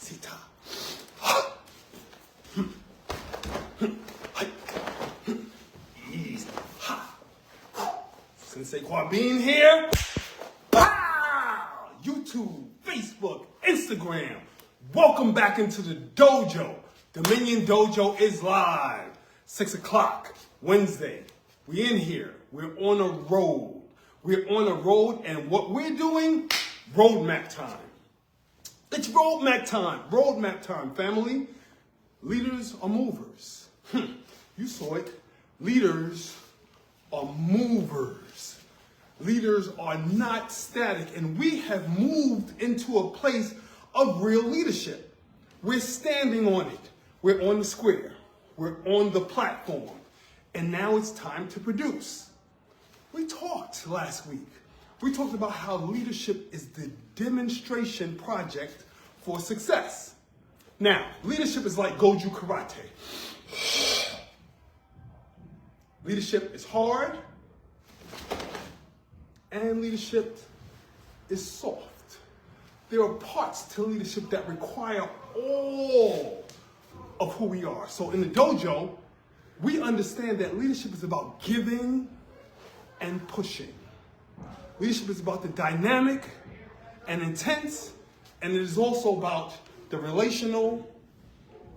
Sita. Easy. Sensei Kwabin here. Pow! YouTube, Facebook, Instagram. Welcome back into the dojo. Dominion Dojo is live. 6 o'clock, Wednesday. We in here. We're on a road. We're on a road, and what we're doing, roadmap time. It's roadmap time. Roadmap time, family. Leaders are movers. You saw it. Leaders are movers. Leaders are not static, and we have moved into a place of real leadership. We're standing on it. We're on the square. We're on the platform. And now it's time to produce. We talked last week. We talked about how leadership is the demonstration project for success. Now, leadership is like Goju Karate. Leadership is hard, and leadership is soft. There are parts to leadership that require all of who we are. So in the dojo, we understand that leadership is about giving and pushing. Leadership is about the dynamic and intense, and it is also about the relational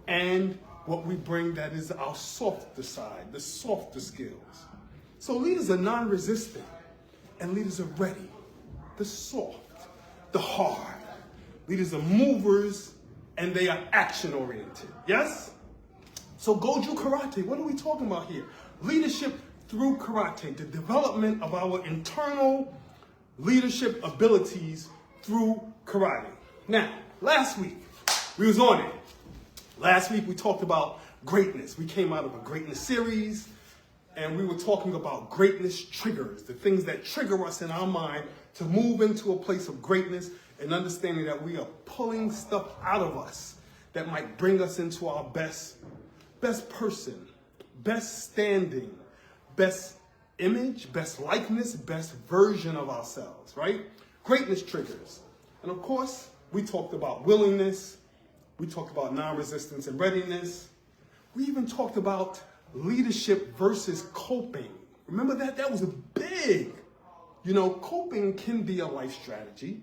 and what we bring that is our softer side, the softer skills. So leaders are non-resistant, and leaders are ready, the soft, the hard. Leaders are movers, and they are action-oriented, yes? So Goju Karate, what are we talking about here? Leadership through karate, the development of our internal leadership abilities through karate. Now, last week, we was on it. Last week, we talked about greatness. We came out of a greatness series, and we were talking about greatness triggers, the things that trigger us in our mind to move into a place of greatness and understanding that we are pulling stuff out of us that might bring us into our best person, best standing, best image, best likeness, best version of ourselves, right? Greatness triggers. And of course, we talked about willingness. We talked about non-resistance and readiness. We even talked about leadership versus coping. Remember that? That was a big, coping can be a life strategy.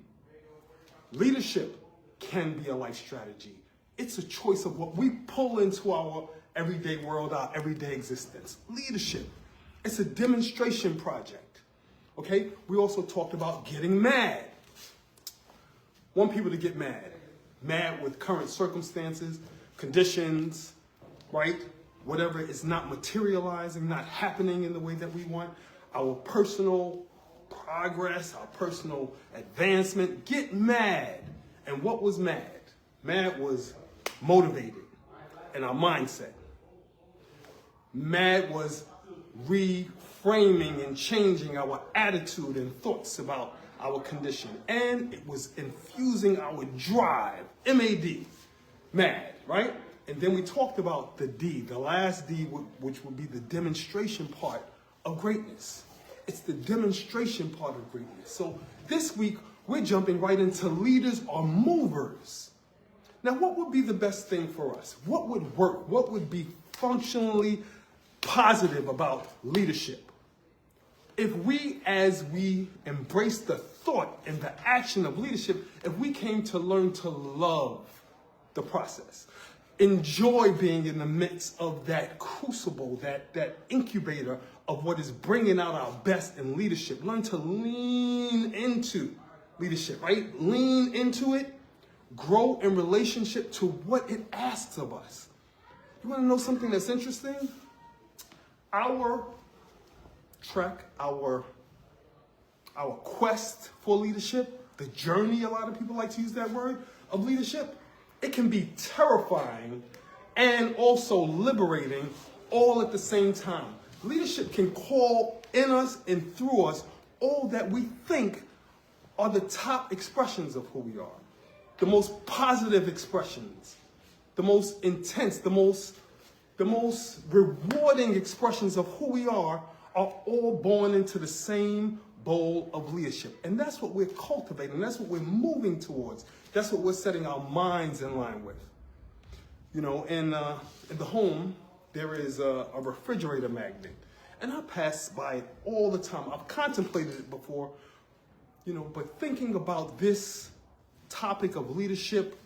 Leadership can be a life strategy. It's a choice of what we pull into our everyday world, our everyday existence. Leadership. It's a demonstration project, okay? We also talked about getting mad. Want people to get mad. Mad with current circumstances, conditions, right? Whatever is not materializing, not happening in the way that we want. Our personal progress, our personal advancement. Get mad. And what was mad? Mad was motivated in our mindset. Mad was reframing and changing our attitude and thoughts about our condition. And it was infusing our drive, M-A-D, mad, right? And then we talked about the D, the last D, which would be the demonstration part of greatness. It's the demonstration part of greatness. So this week, we're jumping right into leaders are movers. Now, what would be the best thing for us? What would work? What would be functionally positive about leadership? If we, as we embrace the thought and the action of leadership, if we came to learn to love the process, enjoy being in the midst of that crucible, that incubator of what is bringing out our best in leadership, learn to lean into leadership, right? Lean into it, grow in relationship to what it asks of us. You want to know something that's interesting? Our trek, our quest for leadership, the journey, a lot of people like to use that word, of leadership, it can be terrifying and also liberating all at the same time. Leadership can call in us and through us all that we think are the top expressions of who we are, the most positive expressions, the most intense, the most rewarding expressions of who we are all born into the same bowl of leadership. And that's what we're cultivating. That's what we're moving towards. That's what we're setting our minds in line with. You know, in the home, there is a refrigerator magnet. And I pass by it all the time. I've contemplated it before, you know, but thinking about this topic of leadership,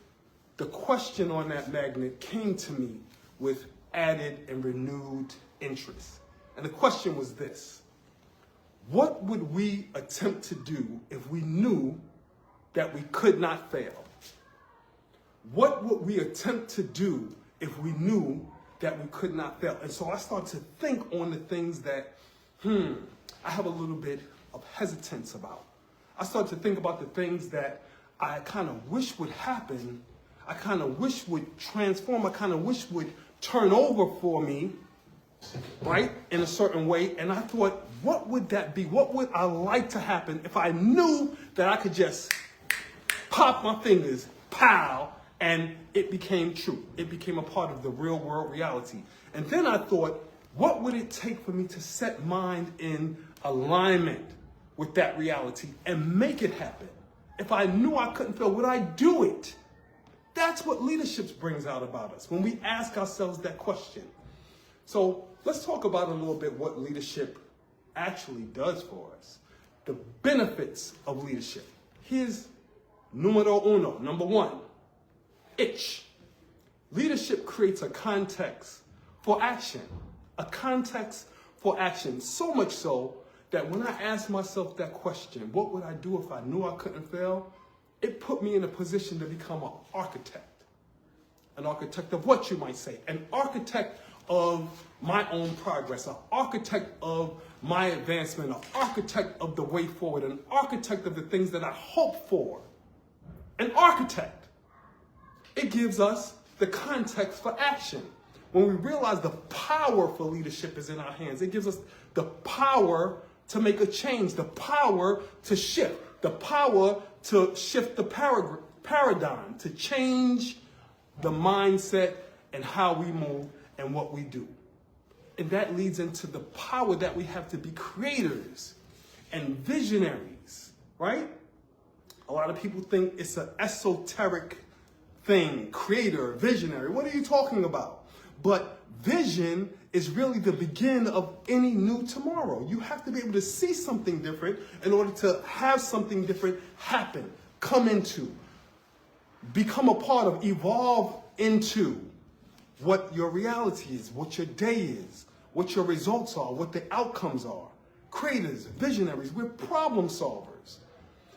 the question on that magnet came to me with added and renewed interest. And the question was this: what would we attempt to do if we knew that we could not fail? What would we attempt to do if we knew that we could not fail? And so I started to think on the things that, I have a little bit of hesitance about. I started to think about the things that I kind of wish would happen, I kind of wish would transform, I kind of wish would turn over for me, right, in a certain way. And I thought, what would that be? What would I like to happen if I knew that I could just pop my fingers, pow, and it became true. It became a part of the real world reality. And then I thought, what would it take for me to set mind in alignment with that reality and make it happen? If I knew I couldn't fail, would I do it? That's what leadership brings out about us when we ask ourselves that question. So let's talk about a little bit what leadership actually does for us. The benefits of leadership. Here's numero uno, number one. Leadership creates a context for action. A context for action. So much so that when I asked myself that question, what would I do if I knew I couldn't fail? It put me in a position to become an architect. An architect of what, you might say? An architect of my own progress. An architect of my advancement. An architect of the way forward. An architect of the things that I hope for. An architect. It gives us the context for action. When we realize the power for leadership is in our hands, it gives us the power to make a change, the power to shift, the power to shift the paradigm, to change the mindset and how we move and what we do. And that leads into the power that we have to be creators and visionaries, right? A lot of people think it's an esoteric thing, creator, visionary. What are you talking about? But vision is really the beginning of any new tomorrow. You have to be able to see something different in order to have something different happen, come into, become a part of, evolve into what your reality is, what your day is, what your results are, what the outcomes are. Creators, visionaries, we're problem solvers.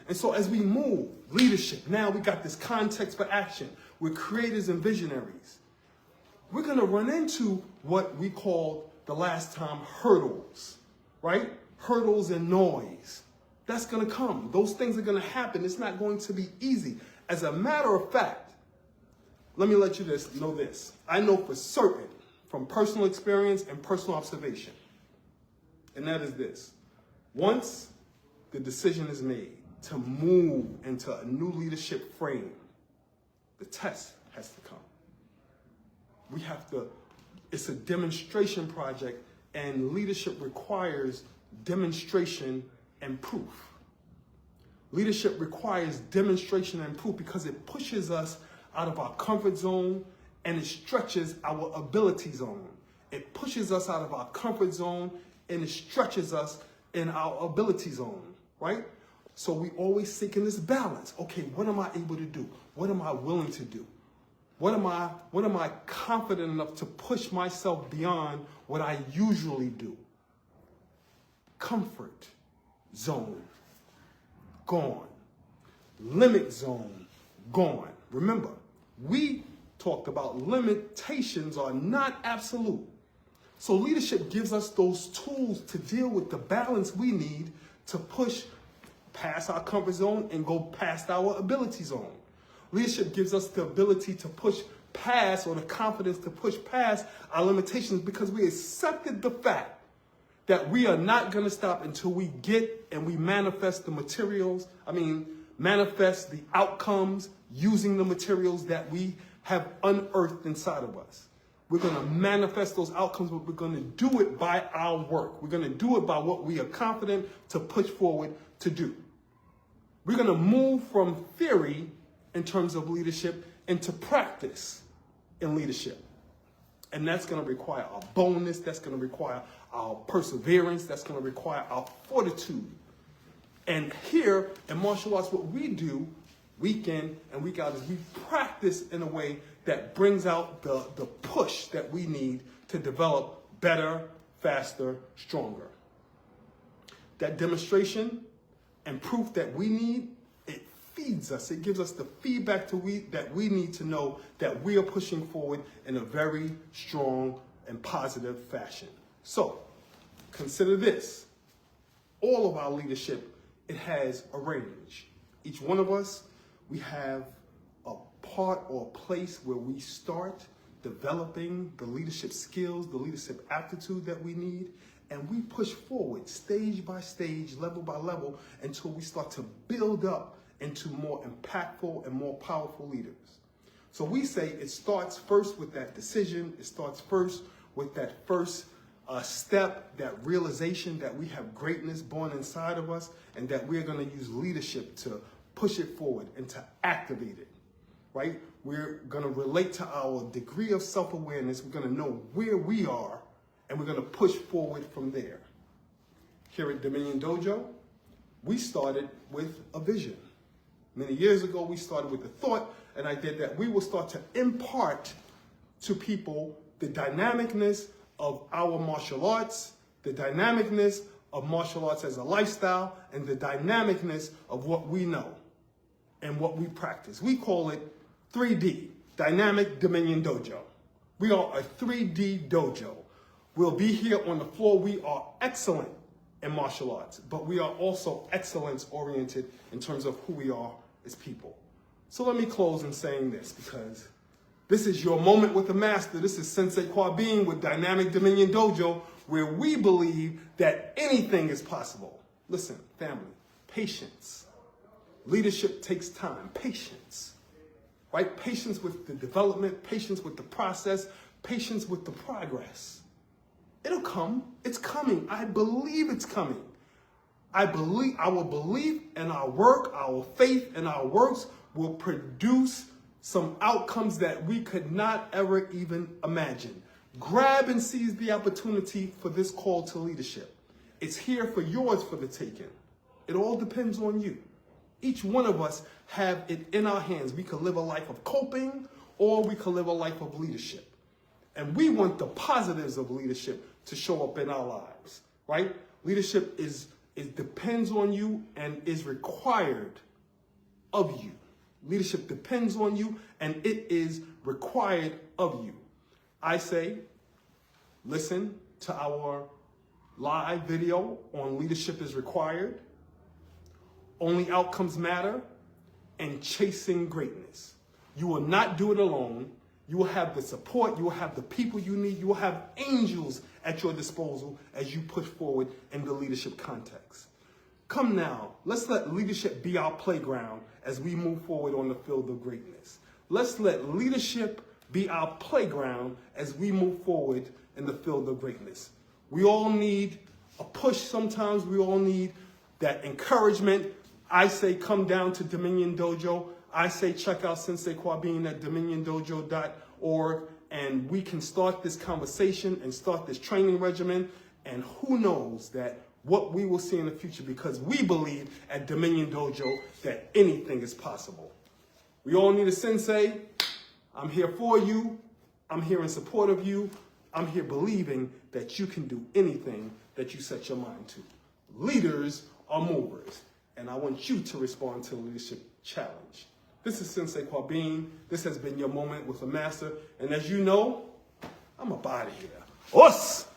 And so as we move, leadership, now we got this context for action. We're creators and visionaries. We're going to run into what we call the last time hurdles, right? Hurdles and noise. That's going to come. Those things are going to happen. It's not going to be easy. As a matter of fact, let me let you know this. I know for certain from personal experience and personal observation, and that is this. Once the decision is made to move into a new leadership frame, the test has to come. We have to, it's a demonstration project, and leadership requires demonstration and proof. Leadership requires demonstration and proof because it pushes us out of our comfort zone and it stretches our ability zone. It pushes us out of our comfort zone and it stretches us in our ability zone, right? So we always seeking this balance. Okay, what am I able to do? What am I willing to do? What am I confident enough to push myself beyond what I usually do? Comfort zone, gone. Limit zone, gone. Remember, we talked about limitations are not absolute. So leadership gives us those tools to deal with the balance we need to push past our comfort zone and go past our ability zone. Leadership gives us the ability to push past, or the confidence to push past our limitations, because we accepted the fact that we are not going to stop until we get and we manifest the materials, manifest the outcomes using the materials that we have unearthed inside of us. We're going to manifest those outcomes, but we're going to do it by our work. We're going to do it by what we are confident to push forward to do. We're going to move from theory in terms of leadership into practice in leadership. And that's going to require our boldness. That's going to require our perseverance. That's going to require our fortitude. And here in martial arts, what we do week in and week out is we practice in a way that brings out the push that we need to develop better, faster, stronger. That demonstration and proof that we need, it feeds us. It gives us the feedback that we need to know that we are pushing forward in a very strong and positive fashion. So, consider this. All of our leadership, it has a range. Each one of us, we have a part or a place where we start developing the leadership skills, the leadership aptitude that we need, and we push forward stage by stage, level by level, until we start to build up into more impactful and more powerful leaders. So we say it starts first with that decision. It starts first with that first step, that realization that we have greatness born inside of us and that we're going to use leadership to push it forward and to activate it, right? We're going to relate to our degree of self-awareness. We're going to know where we are, and we're going to push forward from there. Here at Dominion Dojo, we started with a vision. Many years ago, we started with the thought, and I did that we will start to impart to people the dynamicness of our martial arts, the dynamicness of martial arts as a lifestyle, and the dynamicness of what we know and what we practice. We call it 3D, Dynamic Dominion Dojo. We are a 3D dojo. We'll be here on the floor. We are excellent in martial arts, but we are also excellence-oriented in terms of who we are as people. So let me close in saying this, because this is your moment with the master. This is Sensei Kwabin with Dynamic Dominion Dojo, where we believe that anything is possible. Listen, family, patience. Leadership takes time. Patience, right? Patience with the development, patience with the process, patience with the progress. It'll come. It's coming. I believe it's coming. Our belief in our work, our faith in our works will produce some outcomes that we could not ever even imagine. Grab and seize the opportunity for this call to leadership. It's here for yours for the taking. It all depends on you. Each one of us have it in our hands. We could live a life of coping, or we could live a life of leadership. And we want the positives of leadership to show up in our lives, right? Leadership it depends on you and is required of you. Leadership depends on you and it is required of you. I say, listen to our live video on Leadership is Required, Only Outcomes Matter, and Chasing Greatness. You will not do it alone. You will have the support, you will have the people you need, you will have angels at your disposal as you push forward in the leadership context. Come now, let's let leadership be our playground as we move forward on the field of greatness. Let's let leadership be our playground as we move forward in the field of greatness. We all need a push sometimes, we all need that encouragement. I say come down to Dominion Dojo. I say check out Sensei Kwabin at dominiondojo.org, and we can start this conversation and start this training regimen, and who knows that what we will see in the future, because we believe at Dominion Dojo that anything is possible. We all need a sensei. I'm here for you. I'm here in support of you. I'm here believing that you can do anything that you set your mind to. Leaders are movers, and I want you to respond to the leadership challenge. This is Sensei Kwabin. This has been your moment with the master. And as you know, I'm up out of here. Us!